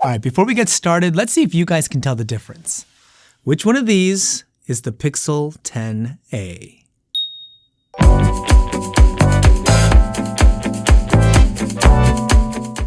All right, before we get started, let's see if you guys can tell the difference. Which one of these is the Pixel 10a?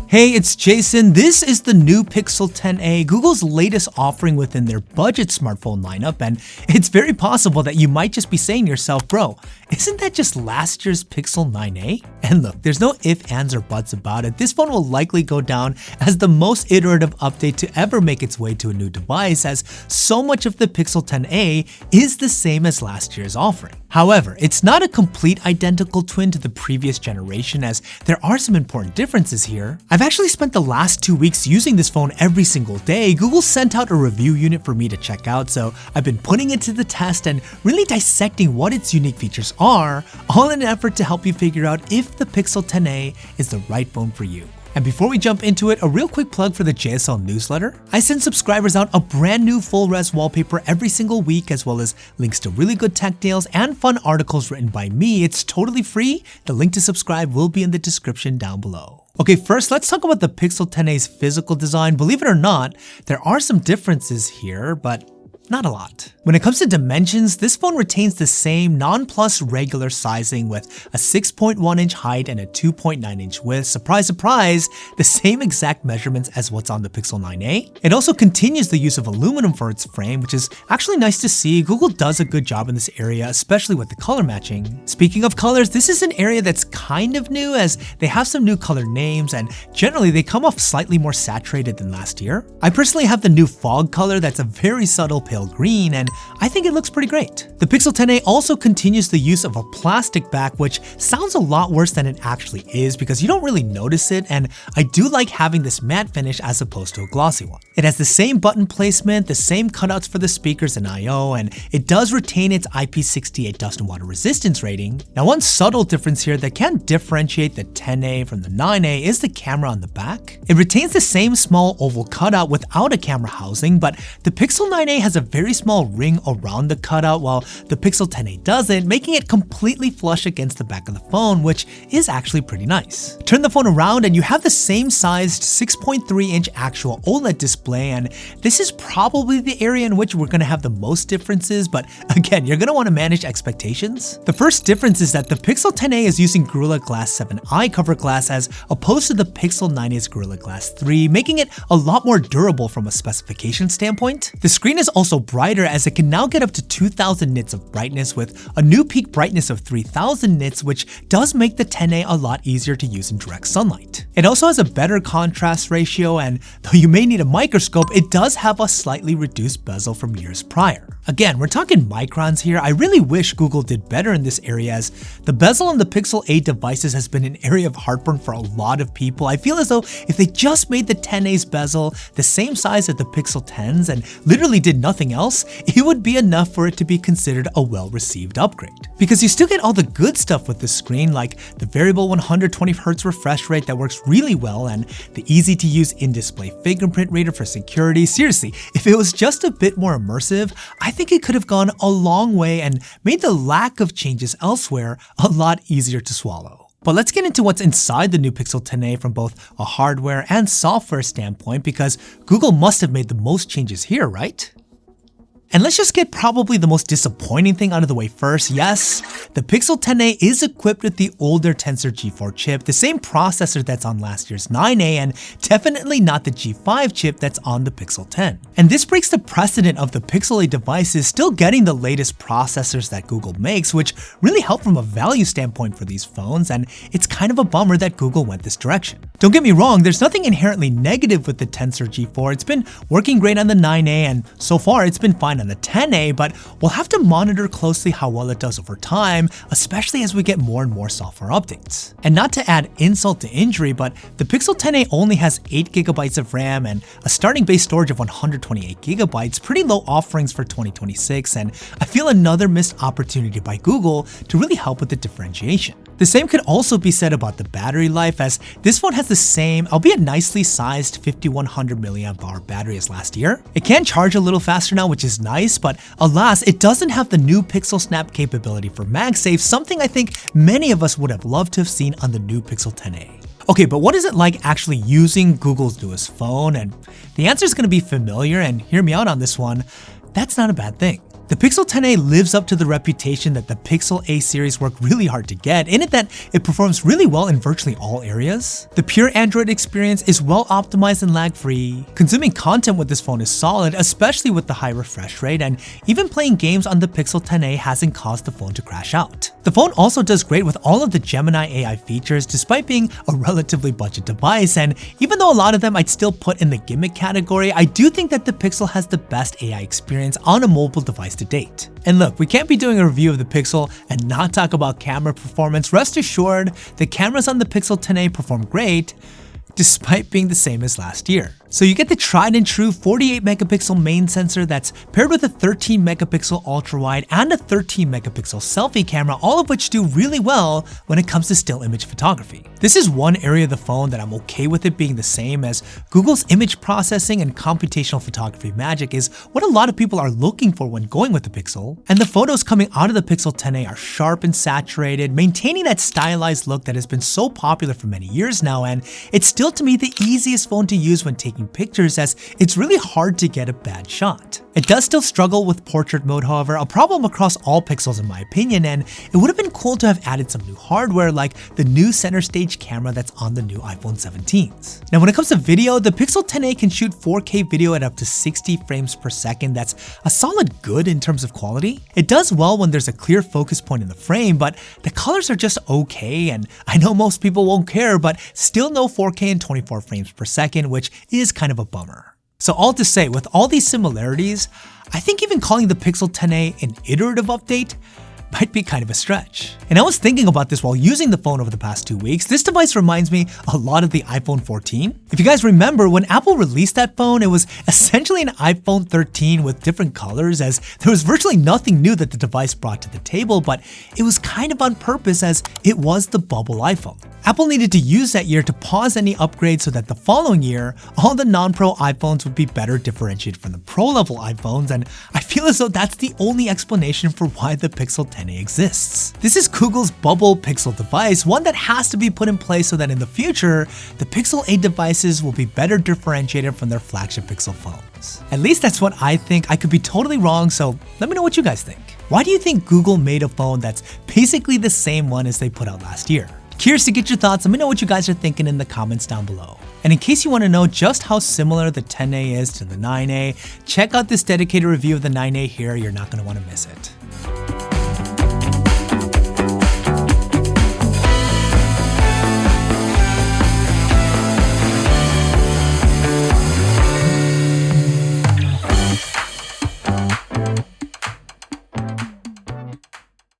Hey, it's Jason. This is the new Pixel 10a, Google's latest offering within their budget smartphone lineup, and it's very possible that you might just be saying to yourself, bro, isn't that just last year's Pixel 9a? And look, there's no ifs, ands, or buts about it. This phone will likely go down as the most iterative update to ever make its way to a new device, as so much of the Pixel 10a is the same as last year's offering. However, it's not a complete identical twin to the previous generation, as there are some important differences here. I've actually spent the last 2 weeks using this phone every single day. Google sent out a review unit for me to check out, so I've been putting it to the test and really dissecting what its unique features are, all in an effort to help you figure out if the Pixel 10a is the right phone for you. And before we jump into it, a real quick plug for the JSL newsletter. I send subscribers out a brand new full-res wallpaper every single week, as well as links to really good tech deals and fun articles written by me. It's totally free. The link to subscribe will be in the description down below. Okay, first let's talk about the Pixel 10a's physical design. Believe it or not, there are some differences here, but not a lot. When it comes to dimensions, this phone retains the same non-plus regular sizing with a 6.1 inch height and a 2.9 inch width. Surprise, surprise, the same exact measurements as what's on the Pixel 9a. It also continues the use of aluminum for its frame, which is actually nice to see. Google does a good job in this area, especially with the color matching. Speaking of colors, this is an area that's kind of new, as they have some new color names and generally they come off slightly more saturated than last year. I personally have the new fog color that's a very subtle pale green, and I think it looks pretty great. The Pixel 10a also continues the use of a plastic back, which sounds a lot worse than it actually is because you don't really notice it, and I do like having this matte finish as opposed to a glossy one. It has the same button placement, the same cutouts for the speakers and I/O, and it does retain its IP68 dust and water resistance rating. Now, one subtle difference here that can differentiate the 10a from the 9a is the camera on the back. It retains the same small oval cutout without a camera housing, but the Pixel 9a has a very small ring around the cutout, while the Pixel 10a doesn't, making it completely flush against the back of the phone, which is actually pretty nice. Turn the phone around and you have the same sized 6.3 inch actual OLED display, and this is probably the area in which we're going to have the most differences, but again, you're going to want to manage expectations. The first difference is that the Pixel 10a is using Gorilla Glass 7i cover glass as opposed to the Pixel 9a's Gorilla Glass 3, making it a lot more durable from a specification standpoint. The screen is also brighter, as it can now get up to 2000 nits of brightness with a new peak brightness of 3000 nits, which does make the 10a a lot easier to use in direct sunlight. It also has a better contrast ratio, and though you may need a microscope, it does have a slightly reduced bezel from years prior. Again, we're talking microns here. I really wish Google did better in this area, as the bezel on the Pixel 8 devices has been an area of heartburn for a lot of people. I feel as though if they just made the 10a's bezel the same size as the Pixel 10s and literally did nothing else, it would be enough for it to be considered a well-received upgrade. Because you still get all the good stuff with the screen, like the variable 120Hz refresh rate that works really well and the easy-to-use in-display fingerprint reader for security. Seriously, if it was just a bit more immersive, I think it could have gone a long way and made the lack of changes elsewhere a lot easier to swallow. But let's get into what's inside the new Pixel 10a from both a hardware and software standpoint, because Google must have made the most changes here, right? And let's just get probably the most disappointing thing out of the way first. Yes, the Pixel 10a is equipped with the older Tensor G4 chip, the same processor that's on last year's 9a, and definitely not the G5 chip that's on the Pixel 10. And this breaks the precedent of the Pixel 8 devices still getting the latest processors that Google makes, which really help from a value standpoint for these phones, and it's kind of a bummer that Google went this direction. Don't get me wrong, there's nothing inherently negative with the Tensor G4. It's been working great on the 9a, and so far it's been fine on the 10a, but we'll have to monitor closely how well it does over time, especially as we get more and more software updates. And not to add insult to injury, but the Pixel 10a only has 8GB of RAM and a starting base storage of 128GB, pretty low offerings for 2026, and I feel another missed opportunity by Google to really help with the differentiation. The same could also be said about the battery life, as this phone has the same, albeit nicely sized 5100 mAh battery as last year. It can charge a little faster now, which is nice, but alas, it doesn't have the new Pixel Snap capability for MagSafe, something I think many of us would have loved to have seen on the new Pixel 10a. Okay, but what is it like actually using Google's newest phone? And the answer is going to be familiar, and hear me out on this one. That's not a bad thing. The Pixel 10a lives up to the reputation that the Pixel A series work really hard to get, in it that it performs really well in virtually all areas. The pure Android experience is well optimized and lag-free. Consuming content with this phone is solid, especially with the high refresh rate, and even playing games on the Pixel 10a hasn't caused the phone to crash out. The phone also does great with all of the Gemini AI features despite being a relatively budget device, and even though a lot of them I'd still put in the gimmick category, I do think that the Pixel has the best AI experience on a mobile device to date. And look, we can't be doing a review of the Pixel and not talk about camera performance. Rest assured, the cameras on the Pixel 10a perform great, despite being the same as last year. So you get the tried and true 48 megapixel main sensor that's paired with a 13 megapixel ultra wide and a 13 megapixel selfie camera, all of which do really well when it comes to still image photography. This is one area of the phone that I'm okay with it being the same, as Google's image processing and computational photography magic is what a lot of people are looking for when going with the Pixel. And the photos coming out of the Pixel 10a are sharp and saturated, maintaining that stylized look that has been so popular for many years now, and it's still to me the easiest phone to use when taking pictures, as it's really hard to get a bad shot. It does still struggle with portrait mode, however, a problem across all Pixels in my opinion, and it would have been cool to have added some new hardware like the new center stage camera that's on the new iPhone 17s. Now when it comes to video, the Pixel 10a can shoot 4K video at up to 60 frames per second. That's a solid good in terms of quality. It does well when there's a clear focus point in the frame, but the colors are just okay, and I know most people won't care, but still no 4K and 24 frames per second, which is kind of a bummer. So all to say, with all these similarities, I think even calling the Pixel 10a an iterative update might be kind of a stretch. And I was thinking about this while using the phone over the past 2 weeks. This device reminds me a lot of the iPhone 14. If you guys remember, when Apple released that phone, it was essentially an iPhone 13 with different colors, as there was virtually nothing new that the device brought to the table, but it was kind of on purpose as it was the bubble iPhone. Apple needed to use that year to pause any upgrades so that the following year, all the non-Pro iPhones would be better differentiated from the Pro-level iPhones, and I feel as though that's the only explanation for why the Pixel 10a exists. This is Google's bubble Pixel device, one that has to be put in place so that in the future, the Pixel 8 devices will be better differentiated from their flagship Pixel phones. At least that's what I think. I could be totally wrong, so let me know what you guys think. Why do you think Google made a phone that's basically the same one as they put out last year? Curious to get your thoughts. Let me know what you guys are thinking in the comments down below. And in case you want to know just how similar the 10a is to the 9a, check out this dedicated review of the 9a here. You're not going to want to miss it.